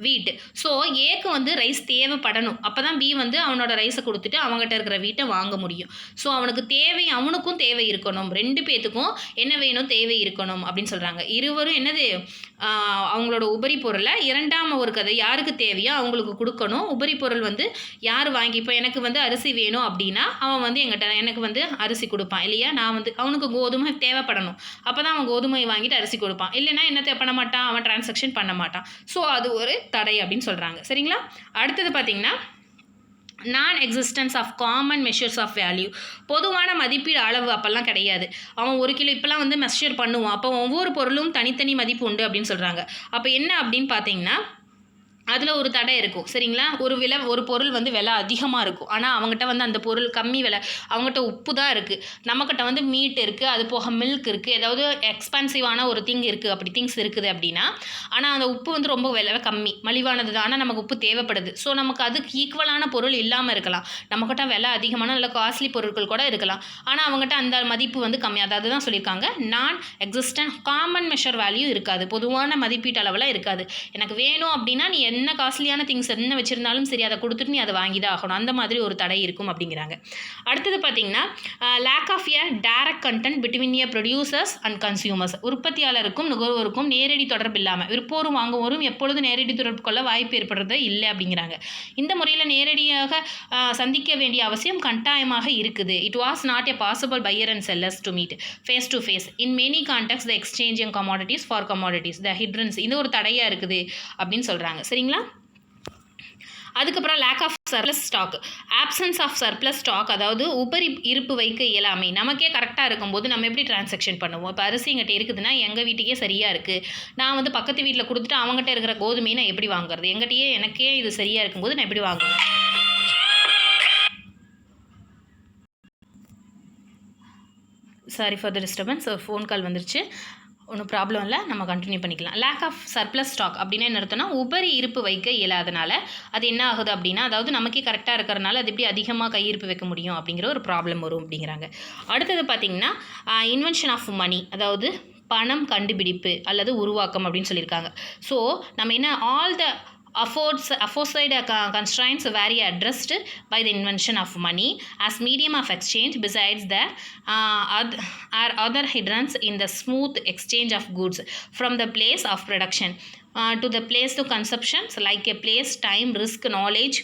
வீட். ஸோ ஏக்கு வந்து ரைஸ் தேவைப்படணும், அப்போ தான் பி வந்து அவனோட ரைஸை கொடுத்துட்டு அவங்ககிட்ட இருக்கிற வீட்டை வாங்க முடியும். ஸோ அவனுக்கு தேவை, அவனுக்கும் தேவை இருக்கணும், 2 பேத்துக்கும் என்ன வேணும், தேவை இருக்கணும் அப்படின்னு சொல்கிறாங்க. இருவரும் என்னது அவங்களோட உபரி பொருளை இரண்டாம் ஒரு கதை யாருக்கு தேவையோ அவங்களுக்கு கொடுக்கணும். உபரி பொருள் வந்து யார் வாங்கி, இப்போ எனக்கு வந்து அரிசி வேணும் அப்படின்னா அவன் வந்து எனக்கு வந்து அரிசி கொடுப்பான் இல்லையா, நான் வந்து அவனுக்கு கோதுமை தேவைப்படணும், அப்போ தான் அவன் கோதுமை வாங்கிட்டு அரிசி கொடுப்பான். இல்லைன்னா என்ன பண்ண மாட்டான், அவன் டிரான்சாக்ஷன் பண்ண மாட்டான். ஸோ அது ஒரு தடை அப்படின்னு சொல்கிறாங்க. சரிங்களா? அடுத்தது பார்த்தீங்கன்னா non existence of common measures of value. பொதுவான மதிப்பீடு அளவு அப்போல்லாம் கிடையாது. அவன் 1 கிலோ இப்போல்லாம் வந்து மெஷர் பண்ணுவான், அப்போ ஒவ்வொரு பொருளும் தனித்தனி மதிப்பு உண்டு அப்படின்னு சொல்கிறாங்க. அப்போ என்ன அப்படின்னு பார்த்தீங்கன்னா அதில் ஒரு தடை இருக்கும். சரிங்களா? ஒரு பொருள் வந்து விலை அதிகமாக இருக்கும், ஆனால் அவங்ககிட்ட வந்து அந்த பொருள் கம்மி விலை, அவங்ககிட்ட உப்பு தான் இருக்குது, நம்மக்கிட்ட வந்து மீட் இருக்குது, அது போக மில்க் இருக்குது, ஏதாவது எக்ஸ்பென்சிவான ஒரு திங்ஸ் இருக்குது அப்படின்னா, ஆனால் அந்த உப்பு வந்து ரொம்ப விலை கம்மி, மலிவானது தான், ஆனால் நமக்கு உப்பு தேவைப்படுது. ஸோ நமக்கு அதுக்கு ஈக்குவலான பொருள் இல்லாமல் இருக்கலாம், நம்மக்கிட்ட விலை அதிகமான நல்ல காஸ்ட்லி பொருட்கள் கூட இருக்கலாம், ஆனால் அவங்ககிட்ட அந்த மதிப்பு வந்து கம்மி. அதாவது தான் சொல்லியிருக்காங்க நான் எக்ஸிஸ்டன்ட் காமன் மெஷர் வேல்யூ இருக்காது, பொதுவான மதிப்பீட்டு அளவில் இருக்காது. எனக்கு வேணும் அப்படின்னா நீ என்ன காஸ்ட்லியான திங்ஸ் என்ன வச்சுருந்தாலும் சரி அதை கொடுத்துட்டு நீ அதை வாங்கி தான் ஆகணும், அந்த மாதிரி ஒரு தடை இருக்கும் அப்படிங்கிறாங்க. அடுத்தது பார்த்திங்கன்னா lack of a direct content between a producers and consumers. உற்பத்தியாளருக்கும் நுகர்வோருக்கும் நேரடி தொடர்பு இல்லாமல் விற்போரும் வாங்குவோரும் எப்பொழுதும் நேரடி தொடர்பு கொள்ள வாய்ப்பு ஏற்படுறது இல்லை அப்படிங்கிறாங்க. இந்த முறையில் நேரடியாக சந்திக்க வேண்டிய அவசியம் கட்டாயமாக இருக்குது. It was not a possible buyer and sellers to meet face to face in many contexts the exchanging commodities for commodities the hindrance. இது ஒரு தடையாக இருக்குது அப்படின்னு சொல்கிறாங்க. சரிங்களா? அதுக்கப்புறம் lack of surplus stock, absence of surplus stock, அதாவது உபரி இருப்பு வைக்க இயலாமை. நமக்கே கரெக்டாக இருக்கும்போது நம்ம எப்படி டிரான்சாக்ஷன் பண்ணுவோம்? இப்போ அரிசி எங்கிட்ட இருக்குதுன்னா எங்கள் வீட்டுக்கே சரியாக இருக்குது, நான் வந்து பக்கத்து வீட்டில் கொடுத்துட்டு அவங்ககிட்ட இருக்கிற கோதுமையை நான் எப்படி வாங்குறது? எங்கிட்டயே எனக்கே இது சரியாக இருக்கும்போது நான் எப்படி வாங்குவேன்? சாரி ஃபார் த டிஸ்டர்பன்ஸ், ஒரு ஃபோன் கால் வந்துருச்சு, ஒன்றும் ப்ராப்ளம் இல்லை, நம்ம கண்டினியூ பண்ணிக்கலாம். லேக் ஆஃப் சர்ப்ளஸ் ஸ்டாக் அப்படின்னா என்ன அர்த்தம்னா உபரி இருப்பு வைக்க இயலாதனால அது என்ன ஆகுது அப்படின்னா, அதாவது நமக்கே கரெக்டாக இருக்கிறனால அது எப்படி அதிகமாக கையிருப்பு வைக்க முடியும் அப்படிங்கிற ஒரு ப்ராப்ளம் வரும் அப்படிங்கிறாங்க. அடுத்தது பார்த்திங்கன்னா இன்வென்ஷன் ஆஃப் மணி, அதாவது பணம் கண்டுபிடிப்பு அல்லது உருவாக்கம் அப்படின்னு சொல்லியிருக்காங்க. ஸோ நம்ம என்ன all the aforesaid constraints vary addressed by the invention of money as medium of exchange. Besides there are other hindrances in the smooth exchange of goods from the place of production to the place to consumption, so like a place, time, risk, knowledge,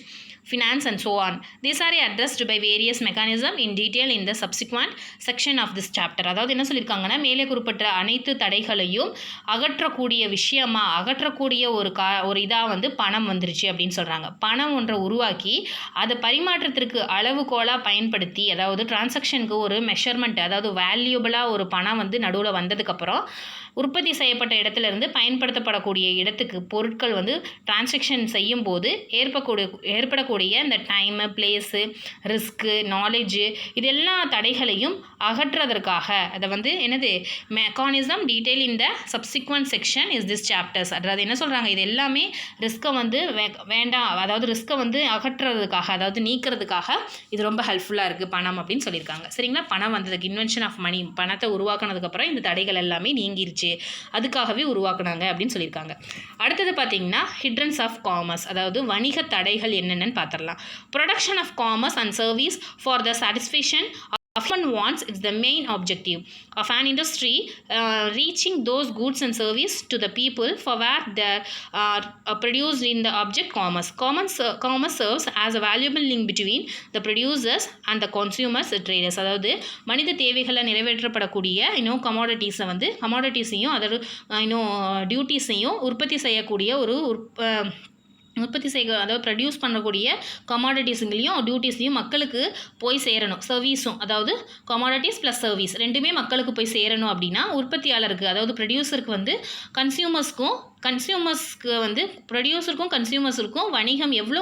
finance and so on. These are addressed by various mechanisms in detail in the subsequent section of this chapter. அதாவது என்ன சொல்லியிருக்காங்கன்னா, மேலே குறிப்பிட்ட அனைத்து தடைகளையும் அகற்றக்கூடிய விஷயமா, அகற்றக்கூடிய ஒரு இதாக வந்து பணம் வந்துருச்சு அப்படின்னு சொல்கிறாங்க. பணம் ஒன்றை உருவாக்கி அதை பரிமாற்றத்திற்கு அளவுகோலாக பயன்படுத்தி, அதாவது டிரான்சாக்ஷனுக்கு ஒரு மெஷர்மெண்ட், அதாவது வேல்யூபிளாக ஒரு பணம் வந்து நடுவில் வந்ததுக்கப்புறம் உற்பத்தி செய்யப்பட்ட இடத்துலேருந்து பயன்படுத்தப்படக்கூடிய இடத்துக்கு பொருட்கள் வந்து டிரான்சாக்ஷன் செய்யும் போது ஏற்படக்கூடிய இந்த டைமு, பிளேஸு, ரிஸ்க்கு, நாலேஜு, இது எல்லா தடைகளையும் அகற்றுவதற்காக அதை வந்து என்னது மெக்கானிசம் டீட்டெயில் இந்த subsequent section is this chapters. அதாவது என்ன சொல்கிறாங்க, இது எல்லாமே ரிஸ்க்கை வந்து வேண்டாம், அதாவது ரிஸ்க்கை வந்து அகற்றுறதுக்காக, அதாவது நீக்கிறதுக்காக இது ரொம்ப ஹெல்ப்ஃபுல்லாக இருக்குது பணம் அப்படின்னு சொல்லியிருக்காங்க. சரிங்களா? பணம் வந்ததுக்கு இன்வென்ஷன் ஆஃப் மணி, பணத்தை உருவாக்குனதுக்கப்புறம் இந்த தடைகள் எல்லாமே நீங்கிருச்சு, அதுக்காகவே உருவாக்குனாங்க அப்படின்னு சொல்லியிருக்காங்க. அடுத்தது பார்த்தீங்கன்னா ஹிட்ரன்ஸ் ஆஃப் காமர்ஸ், அதாவது வணிக தடைகள் என்னென்னு பார்த்துடலாம். Production of commerce and service for the satisfaction often wants is the main objective of an industry, reaching those goods and service to the people for where they are produced in the object commerce. Commerce serves as a valuable link between the producers and the consumers, the traders. அதாவது மனித தேவைகளை நிறைவேற்றப்படக்கூடிய இன்னும் கமாடிட்டிஸை வந்து கமாடிட்டிஸையும் அதோட இன்னும் டியூட்டிஸையும் உற்பத்தி செய்யக்கூடிய அதாவது ப்ரொடியூஸ் பண்ணக்கூடிய கமாடிட்டிஸுங்களையும் டியூட்டிஸையும் மக்களுக்கு போய் சேரணும். சர்வீஸும், அதாவது கமாடிட்டிஸ் ப்ளஸ் சர்வீஸ் ரெண்டுமே மக்களுக்கு போய் சேரணும் அப்படின்னா உற்பத்தியாளருக்கு, அதாவது ப்ரொடியூசருக்கு வந்து கன்சியூமர்ஸ்க்கு வந்து ப்ரொடியூசருக்கும் கன்சியூமர்ஸுக்கும் வணிகம் எவ்வளோ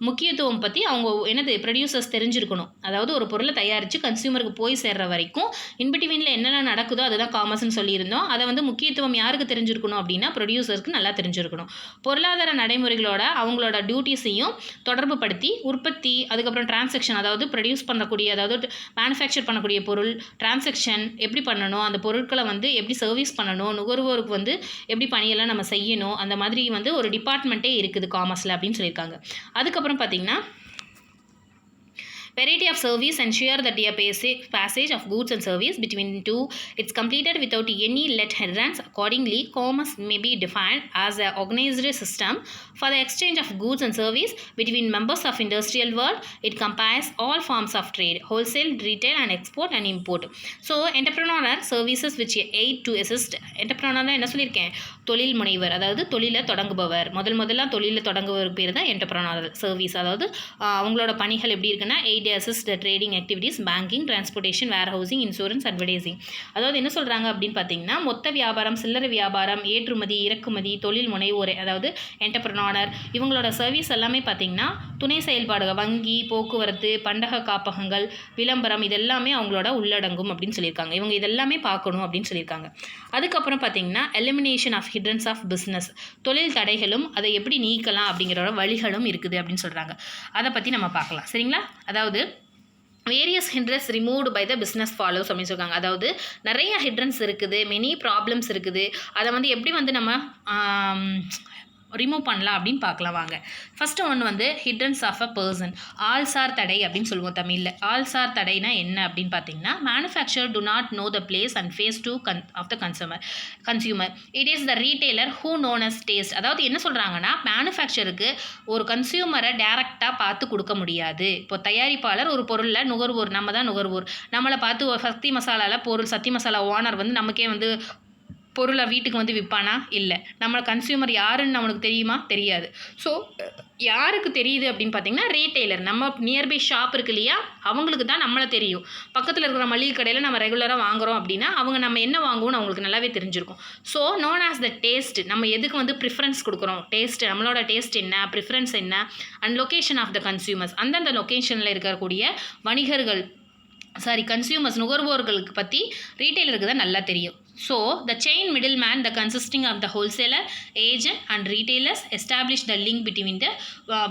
முக்கியத்துவம் பற்றி அவங்க என்னது ப்ரொடியூசர்ஸ் தெரிஞ்சிருக்கணும். அதாவது ஒரு பொருளை தயாரித்து கன்சியூமருக்கு போய் சேர்ற வரைக்கும் இன்பிட்வீனில் என்னென்ன நடக்குதோ அதுதான் காமர்ஸ்னு சொல்லியிருந்தோம். அதை வந்து முக்கியத்துவம் யாருக்கு தெரிஞ்சிருக்கணும் அப்படின்னா ப்ரொடியூசருக்கு நல்லா தெரிஞ்சிருக்கணும். பொருளாதார நடைமுறைகளோட அவங்களோட டியூட்டிஸையும் தொடர்பு படுத்தி உற்பத்தி, அதுக்கப்புறம் டிரான்சாக்ஷன், அதாவது ப்ரொடியூஸ் பண்ணக்கூடிய, அதாவது மேனுஃபேக்சர் பண்ணக்கூடிய பொருள் டிரான்சாக்ஷன் எப்படி பண்ணணும், அந்த பொருட்களை வந்து எப்படி சர்வீஸ் பண்ணணும், நுகர்வோருக்கு வந்து எப்படி பணியெல்லாம் நம்ம செய்யணும், அந்த மாதிரி வந்து ஒரு டிபார்ட்மெண்ட்டே இருக்குது காமர்ஸில் அப்படின்னு சொல்லியிருக்காங்க. அதுக்கப்புறம் பார்த்தீங்கன்னா variety of service ensure that a passage of goods and service between two it's completed without any let hindrance. Accordingly, commerce may be defined as an organized system for the exchange of goods and service between members of industrial world. It comprises all forms of trade, wholesale, retail and export and import. So entrepreneur services which aid to assist entrepreneur என்ன சொல்லியிருக்கேன், தொழில் முனைவர், அதாவது தொழிலை தொடங்குபவர். முதல்ல தொழிலில் தொடங்குபவர் பேர் தான் என்டர்பிரனர் சர்வீஸ். அதாவது அவங்களோட பணிகள் எப்படி இருக்குன்னா aid assist the trading activities, banking, transportation, warehousing, insurance, advertising. அதாவது என்ன சொல்கிறாங்க அப்படின்னு பார்த்தீங்கன்னா மொத்த வியாபாரம், சில்லறை வியாபாரம், ஏற்றுமதி, இறக்குமதி, தொழில் முனைவோர், அதாவது என்டர்பிரனர், இவங்களோட சர்வீஸ் எல்லாமே பார்த்தீங்கன்னா துணை செயல்பாடுகள், வங்கி, போக்குவரத்து, பண்டக காப்பகங்கள், விளம்பரம், இதெல்லாமே அவங்களோட உள்ளடங்கும் அப்படின்னு சொல்லியிருக்காங்க. இவங்க இதெல்லாமே பார்க்கணும் அப்படின்னு சொல்லியிருக்காங்க. அதுக்கப்புறம் பார்த்தீங்கன்னா எலிமினேஷன் ஆஃப் ஹிட்ரன்ஸ் ஆஃப் பிஸ்னஸ், தொழில் தடைகளும் அதை எப்படி நீக்கலாம் அப்படிங்கிற வழிகளும் இருக்குது அப்படின்னு சொல்கிறாங்க. அதை பற்றி நம்ம பார்க்கலாம். சரிங்களா? அதாவது various hindrance removed by the business follows அப்படின்னு சொல்லியிருக்காங்க. அதாவது நிறைய ஹிண்ட்ரன்ஸ் இருக்குது, மெனி ப்ராப்ளம்ஸ் இருக்குது, அதை வந்து எப்படி வந்து நம்ம ரிமூவ் பண்ணலாம் அப்படின்னு பார்க்கலாம் வாங்க. ஃபஸ்ட்டு ஒன்று வந்து ஹிட்ரன்ஸ் ஆஃப் அ பர்சன், ஆல்சார் தடை அப்படின்னு சொல்லுவோம் தமிழில். ஆல்சார் தடைனா என்ன அப்படின்னு பார்த்தீங்கன்னா, manufacture to not know the place and face to of the consumer it is the retailer who known as taste. அதாவது என்ன சொல்கிறாங்கன்னா, மேனுஃபேக்சருக்கு ஒரு கன்சியூமரை டேரெக்டாக பார்த்து கொடுக்க முடியாது. இப்போ தயாரிப்பாளர் ஒரு பொருளில் நுகர்வோர், நம்ம தான் நுகர்வோர், நம்மளை பார்த்து ஒரு சக்தி மசாலாவில் பொருள், சக்தி மசாலா ஓனர் வந்து நமக்கே வந்து பொருளை வீட்டுக்கு வந்து விற்பானா? இல்லை. நம்ம கன்சியூமர் யாருன்னு நம்மளுக்கு தெரியுமா? தெரியாது. ஸோ யாருக்கு தெரியுது அப்படின்னு பார்த்தீங்கன்னா, ரீட்டெய்லர், நம்ம நியர்பை ஷாப் இருக்கு இல்லையா, அவங்களுக்கு தான் நம்மளை தெரியும். பக்கத்தில் இருக்கிற மளிகை கடையில் நம்ம ரெகுலராக வாங்குகிறோம் அப்படின்னா அவங்க நம்ம என்ன வாங்குவோம்னு அவங்களுக்கு நல்லாவே தெரிஞ்சிருக்கும். So known as the taste, நம்ம எதுக்கு வந்து ப்ரிஃபரன்ஸ் கொடுக்குறோம், டேஸ்ட், நம்மளோட டேஸ்ட் என்ன, ப்ரிஃபரன்ஸ் என்ன, and location of the consumers, அந்தந்த லொக்கேஷனில் இருக்கக்கூடிய வணிகர்கள் கன்சியூமர்ஸ், நுகர்வோர்களுக்கு பற்றி ரீட்டெய்லருக்கு தான் நல்லா தெரியும். So the chain middle man the consisting of the wholesaler, agent and retailers establish the link between the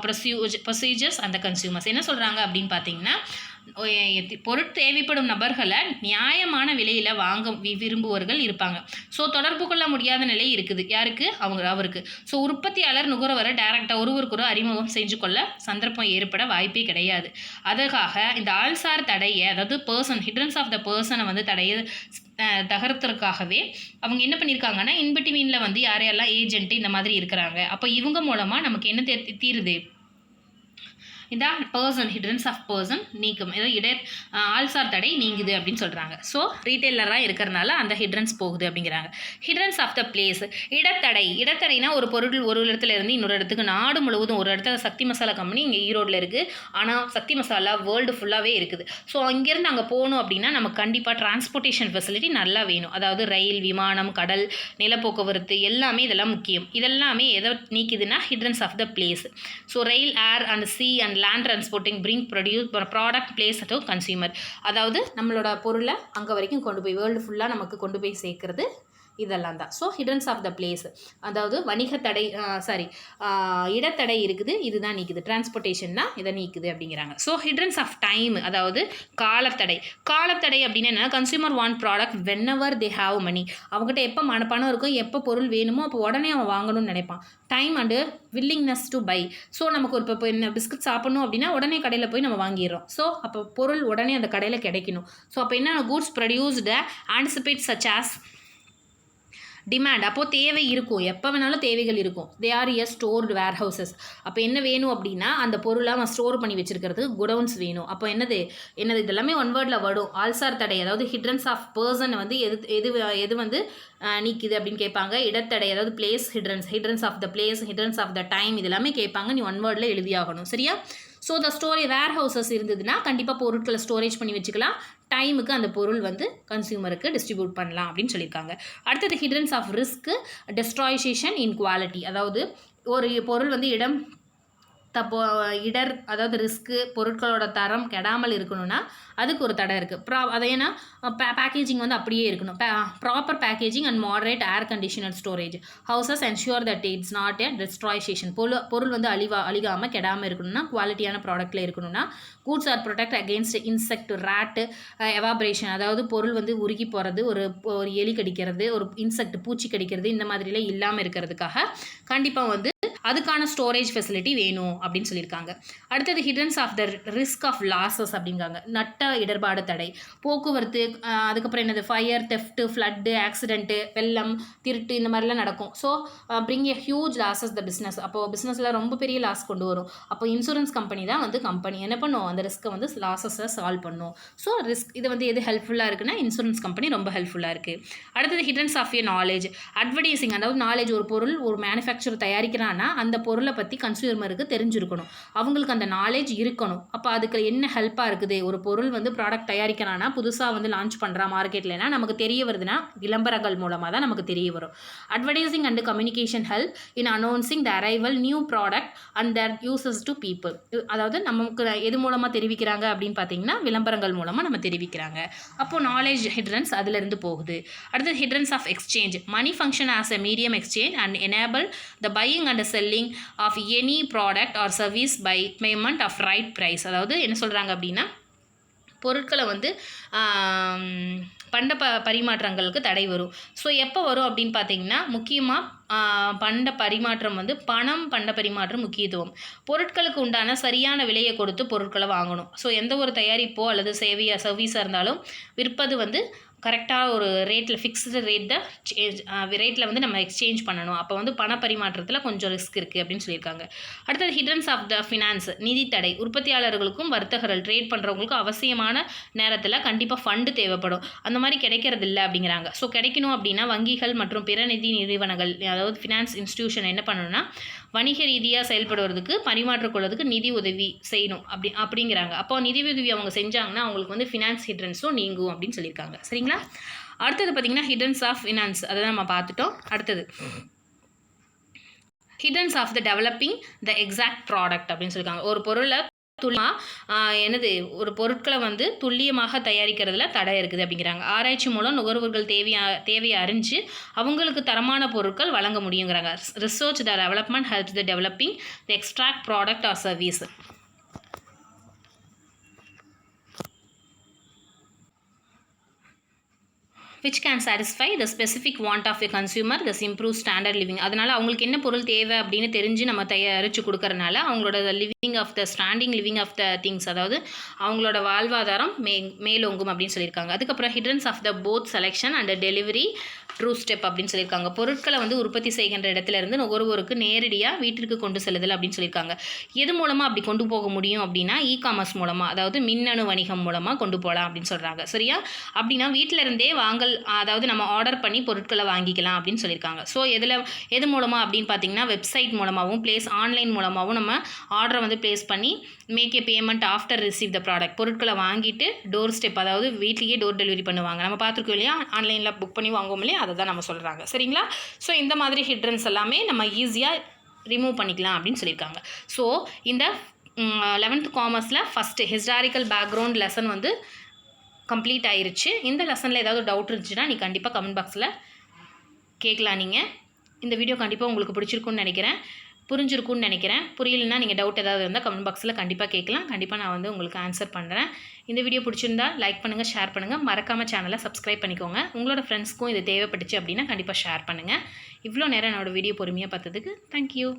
procedures and the consumers. என்ன சொல்கிறாங்க அப்படின்னு பார்த்தீங்கன்னா, பொருள் தேவைப்படும் நபர்களை நியாயமான விலையில் வாங்க விரும்புவர்கள் இருப்பாங்க. ஸோ தொடர்பு கொள்ள முடியாத நிலை இருக்குது. யாருக்கு? அவருக்கு. ஸோ உற்பத்தியாளர் நுகர்வரை டைரெக்டாக ஒருவருக்கொரு அறிமுகம் செஞ்சு கொள்ள சந்தர்ப்பம் ஏற்பட வாய்ப்பே கிடையாது. அதற்காக இந்த ஆல்சார் தடையை, அதாவது பர்சன், ஹிட்ரன்ஸ் ஆஃப் த பர்சனை வந்து தகர்த்துறதுக்காகவே அவங்க என்ன பண்ணியிருக்காங்கன்னா, இன்பிட்வீனில் வந்து யாரையெல்லாம் ஏஜென்ட்டு இந்த மாதிரி இருக்கிறாங்க. அப்போ இவங்க மூலமாக நமக்கு என்ன தீருது? இந்த பர்சன், ஹிட்ரன்ஸ் ஆஃப் பர்சன் நீக்கம், ஏதோ ஆல்சார் தடை நீங்குது அப்படின்னு சொல்கிறாங்க. ஸோ ரீட்டெய்லராக இருக்கிறனால அந்த ஹிட்ரன்ஸ் போகுது அப்படிங்கிறாங்க. ஹிட்ரன்ஸ் ஆஃப் த பிளேஸ், இடத்தடைனா ஒரு பொருள் ஒரு இடத்துல இருந்து இன்னொரு இடத்துக்கு, நாடு முழுவதும் ஒரு இடத்துல சக்தி மசாலா கம்பெனி இங்கே ஈரோடில் இருக்குது, ஆனால் சக்தி மசாலா வேர்ல்டு ஃபுல்லாகவே இருக்குது. ஸோ அங்கேருந்து அங்கே போகணும் அப்படின்னா நமக்கு கண்டிப்பாக டிரான்ஸ்போர்ட்டேஷன் ஃபெசிலிட்டி நல்லா வேணும். அதாவது ரயில், விமானம், கடல், நிலப்போக்குவரத்து எல்லாமே இதெல்லாம் முக்கியம். இதெல்லாமே எதை நீக்குதுன்னா hindrance of the place. So rail, air and sea and land transporting product place to consumer. அதாவது நம்மளோட பொருளை அங்கே வரைக்கும் கொண்டு போய், வேர்ல்டு ஃபுல்லாக நமக்கு கொண்டு போய் சேர்க்குறது இதெல்லாம் தான். ஸோ ஹிடன்ஸ் ஆஃப் த பிளேஸ், அதாவது வணிக தடை, இடத்தடை இருக்குது, இதுதான் நீக்குது. டிரான்ஸ்போர்ட்டேஷன்னா இதை நீக்குது அப்படிங்கிறாங்க. ஸோ ஹிட்ரன்ஸ் ஆஃப் டைம், அதாவது காலத்தடை. காலத்தடை அப்படின்னு என்ன, consumer want product whenever they have money. அவங்ககிட்ட எப்போ பணம் இருக்கும், எப்போ பொருள் வேணுமோ அப்போ உடனே அவன் வாங்கணும்னு நினைப்பான். Time and willingness to buy. So நமக்கு ஒரு இப்போ என்ன பிஸ்கட் சாப்பிட்ணும் அப்படின்னா உடனே கடையில் போய் நம்ம வாங்கிடுறோம். ஸோ அப்போ பொருள் உடனே அந்த கடையில் கிடைக்கணும். ஸோ அப்போ என்ன, goods produced anticipate such as demand. அப்போது தேவை இருக்கும், எப்போ வேணாலும் தேவைகள் இருக்கும். They are a stored warehouses. அப்போ என்ன வேணும் அப்படின்னா, அந்த பொருளை அவன் ஸ்டோர் பண்ணி வச்சுருக்கிறதுக்கு குடவுன்ஸ் வேணும். அப்போ என்னது இதெல்லாமே ஒன் வேர்டில் வரும். ஆல்சார் தடை, அதாவது ஹிட்ரன்ஸ் ஆஃப் பர்சனை வந்து எது வந்து நீக்குது அப்படின்னு கேட்பாங்க. இடத்தடை, அதாவது place hindrance of the place, hindrance of the time, இது எல்லாமே கேட்பாங்க. நீ ஒன் வேர்டில் எழுதியாகணும், சரியா? ஸோ த வேர் ஹவுசஸ் இருந்ததுன்னா கண்டிப்பாக பொருட்களை ஸ்டோரேஜ் பண்ணி வச்சுக்கலாம். டைமுக்கு அந்த பொருள் வந்து கன்சியூமருக்கு டிஸ்ட்ரிபியூட் பண்ணலாம் அப்படின்னு சொல்லியிருக்காங்க. அடுத்தது hindrance of risk, டெஸ்ட்ராய்சேஷன் in quality. அதாவது ஒரு பொருள் வந்து அதாவது ரிஸ்க்கு, பொருட்களோட தரம் கெடாமல் இருக்கணும்னா அதுக்கு ஒரு தடை இருக்குது. அதை ஏன்னா பேக்கேஜிங் வந்து அப்படியே இருக்கணும். Proper packaging and moderate air conditioner storage houses ensure that it's not a deterioration. பொருள் வந்து அழிகாமல் கெடாமல் இருக்கணும்னா, குவாலிட்டியான ப்ராடக்ட்டில் இருக்கணும்னா, goods are protect against insect, rat, evaporation, அதாவது பொருள் வந்து உருகி போகிறது, ஒரு எலி கடிக்கிறது, ஒரு இன்செக்ட் பூச்சி கடிக்கிறது, இந்த மாதிரிலாம் இல்லாமல் இருக்கிறதுக்காக கண்டிப்பாக வந்து அதுக்கான ஸ்டோரேஜ் ஃபெசிலிட்டி வேணும் அப்படின்னு சொல்லியிருக்காங்க. அடுத்தது hindrance of the risk of losses அப்படிங்காங்க. நட்ட இடர்பாடு தடை, போக்குவரத்து, அதுக்கப்புறம் என்னது, ஃபயர், தெஃப்ட்டு, ஃப்ளட்டு, ஆக்சிடென்ட்டு, வெள்ளம், திருட்டு, இந்த மாதிரிலாம் நடக்கும். So bring a huge losses the business. அப்போது பிஸ்னஸில் ரொம்ப பெரிய லாஸ் கொண்டு வரும். அப்போ இன்சூரன்ஸ் கம்பெனி தான் வந்து கம்பெனி என்ன பண்ணும், அந்த ரிஸ்க்கை வந்து லாஸஸை சால்வ் பண்ணும். ஸோ ரிஸ்க் இது வந்து எது ஹெல்ப்ஃபுல்லாக இருக்குன்னா, இன்சூரன்ஸ் கம்பெனி ரொம்ப ஹெல்ப்ஃபுல்லாக இருக்குது. அடுத்தது hindrance of A knowledge, advertising, அதாவது நாலேஜ். ஒரு பொருள் ஒரு மேனுஃபேக்சர் தயாரிக்கிறான்னா அந்த பொருளை பற்றி கன்சியூமருக்கு தெரிஞ்சிருக்கணும், அவங்களுக்கு அந்த நாலேஜ் இருக்கணும். அப்போ அதுக்கு என்ன ஹெல்ப்பாக இருக்குது, ஒரு பொருள் வந்து ப்ராடக்ட் தயாரிக்கிறான்னா, புதுசாக வந்து லான்ச் பண்ணுறா மார்க்கெட்லனா நமக்கு தெரிய வருதுன்னா விளம்பரங்கள் மூலமாக தான் நமக்கு தெரிய வரும். Advertising and communication help in announcing the arrival new product and their uses to people. அதாவது நமக்கு எது மூலமாக தெரிவிக்கிறாங்க அப்படின்னு பார்த்தீங்கன்னா, விளம்பரங்கள் மூலமாக நம்ம தெரிவிக்கிறாங்க. அப்போது நாலேஜ் ஹிட்ரன்ஸ் அதிலிருந்து போகுது. அடுத்தது hindrance of exchange, money function as a medium exchange and enable the buying and selling of any product or service by payment of right price. அதாவது என்ன சொல்கிறாங்க அப்படின்னா, பொருட்களை வந்து பண்ட பரிமாற்றங்களுக்கு தடை வரும். ஸோ எப்போ வரும் அப்படின்னு பார்த்தீங்கன்னா, முக்கியமாக பண்ட பரிமாற்றம் வந்து பண்ட பரிமாற்றம் முக்கியத்துவம். பொருட்களுக்கு உண்டான சரியான விலையை கொடுத்து பொருட்களை வாங்கணும். ஸோ எந்த ஒரு தயாரிப்போ அல்லது சர்வீஸாக இருந்தாலும் விற்பது வந்து கரெக்டாக ஒரு ரேட்டில் ஃபிக்ஸ்டு ரேட்டில் வந்து நம்ம எக்ஸ்சேஞ்ச் பண்ணணும். அப்போ வந்து பண பரிமாற்றத்தில் கொஞ்சம் ரிஸ்க் இருக்குது அப்படின்னு சொல்லியிருக்காங்க. அடுத்தது ஹிடன்ஸ் ஆஃப் த ஃபினான்ஸ், நிதி தடை. உற்பத்தியாளர்களுக்கும் வர்த்தகர்கள் ட்ரேட் பண்ணுறவங்களுக்கும் அவசியமான நேரத்தில் கண்டிப்பாக ஃபண்டு தேவைப்படும். அந்த மாதிரி கிடைக்கிறது இல்லை அப்படிங்கிறாங்க. ஸோ கிடைக்கணும் அப்படின்னா வங்கிகள் மற்றும் பிற நிதி நிறுவனங்கள், அதாவது ஃபினான்ஸ் இன்ஸ்டிடியூஷன் என்ன பண்ணணும்னா வணிக ரீதியாக செயல்படுவதற்கு பரிமாற்றிக்கொள்வதற்கு நிதி உதவி செய்யணும் அப்படிங்கிறாங்க. அப்போ நிதி உதவி அவங்க செஞ்சாங்கன்னா அவங்களுக்கு வந்து ஃபினான்ஸ் ஹிட்ரன்ஸும் நீங்கும் அப்படின்னு சொல்லியிருக்காங்க. சரிங்களா? அடுத்தது பார்த்திங்கன்னா ஹிடன்ஸ் ஆஃப் ஃபினான்ஸ், அதை நம்ம பார்த்துட்டோம். அடுத்தது hindrance of the developing the exact product அப்படின்னு சொல்லியிருக்காங்க. ஒரு பொருளை ஒரு பொருட்களை வந்து துல்லியமாக தயாரிக்கிறதுல தடை இருக்குது அப்படிங்கிறாங்க. ஆராய்ச்சி மூலம் நுகர்வோர்கள் தேவையை அறிஞ்சு அவங்களுக்கு தரமான பொருட்கள் வழங்க முடியுங்கிறாங்க. Research the development helps the developing the extract product or service which can satisfy the specific want of a consumer, thus improve standard living. அதனால் அவங்களுக்கு என்ன பொருள் தேவை அப்படின்னு தெரிஞ்சு நம்ம தயாரித்து கொடுக்கறனால அவங்களோட standing living of the things, அதாவது அவங்களோட வாழ்வாதாரம் மேலோங்கும் அப்படின்னு சொல்லியிருக்காங்க. அதுக்கப்புறம் hindrance of the both selection and delivery through step அப்படின்னு சொல்லியிருக்காங்க. பொருட்களை வந்து உற்பத்தி செய்கின்ற இடத்துல இருந்து நுகர்வோருக்கு நேரடியாக வீட்டிற்கு கொண்டு செல்லுதல் அப்படின்னு சொல்லியிருக்காங்க. எது மூலமாக அப்படி கொண்டு போக முடியும் அப்படின்னா இ-காமர்ஸ் மூலமாக, அதாவது மின்னணு வணிகம் மூலமாக கொண்டு போகலாம் அப்படின்னு சொல்கிறாங்க. சரியா? அப்படின்னா வீட்டில் இருந்தே அதாவது நம்ம ஆர்டர் பண்ணி பொருட்களை வாங்கிக்கலாம் அப்படின்னு சொல்லியிருக்காங்க. ஸோ எது மூலமாக அப்படின்னு பார்த்தீங்கன்னா வெப்சைட் மூலமாகவும் ஆன்லைன் மூலமாகவும் நம்ம ஆர்டரை வந்து ப்ளேஸ் பண்ணி make a payment after receive the product. பொருட்களை வாங்கிட்டு டோர் ஸ்டெப், அதாவது வீட்லேயே டோர் டெலிவரி பண்ணுவாங்க. நம்ம பார்த்துருக்கோம் இல்லையா, ஆன்லைனில் புக் பண்ணி வாங்குவோம் இல்லையா, அதை தான் நம்ம சொல்கிறாங்க. சரிங்களா? ஸோ இந்த மாதிரி ஹிட்ரன்ஸ் எல்லாமே நம்ம ஈஸியாக ரிமூவ் பண்ணிக்கலாம் அப்படின்னு சொல்லியிருக்காங்க. ஸோ இந்த 11th காமர்ஸில் ஃபஸ்ட்டு ஹிஸ்டாரிக்கல் பேக்ரவுண்ட் லெசன் வந்து கம்ப்ளீட் ஆயிருச்சு. இந்த லெசனில் ஏதாவது டவுட் இருந்துச்சுன்னா நீ கண்டிப்பாக கமெண்ட் பாக்ஸில் கேட்கலாம். நீங்கள் இந்த வீடியோ கண்டிப்பாக உங்களுக்கு பிடிச்சிருக்குன்னு நினைக்கிறேன், புரிஞ்சிருக்குன்னு நினைக்கிறேன். புரியலன்னா நீங்கள் டவுட் ஏதாவது இருந்தால் கமெண்ட் பாக்ஸில் கண்டிப்பாக கேட்கலாம். கண்டிப்பாக நான் வந்து உங்களுக்கு ஆன்சர் பண்ணுறேன். இந்த வீடியோ பிடிச்சிருந்தா லைக் பண்ணுங்கள், ஷேர் பண்ணுங்கள், மறக்காமல் சேனலை சப்ஸ்கிரைப் பண்ணிக்கோங்க. உங்களோட ஃப்ரெண்ட்ஸ்க்கும் இது தேவைப்பட்டுச்சு அப்படின்னா கண்டிப்பாக ஷேர் பண்ணுங்கள். இவ்வளோ நேரம் என்னோடய வீடியோ பொறுமையாக பார்த்ததுக்கு தேங்க்யூ.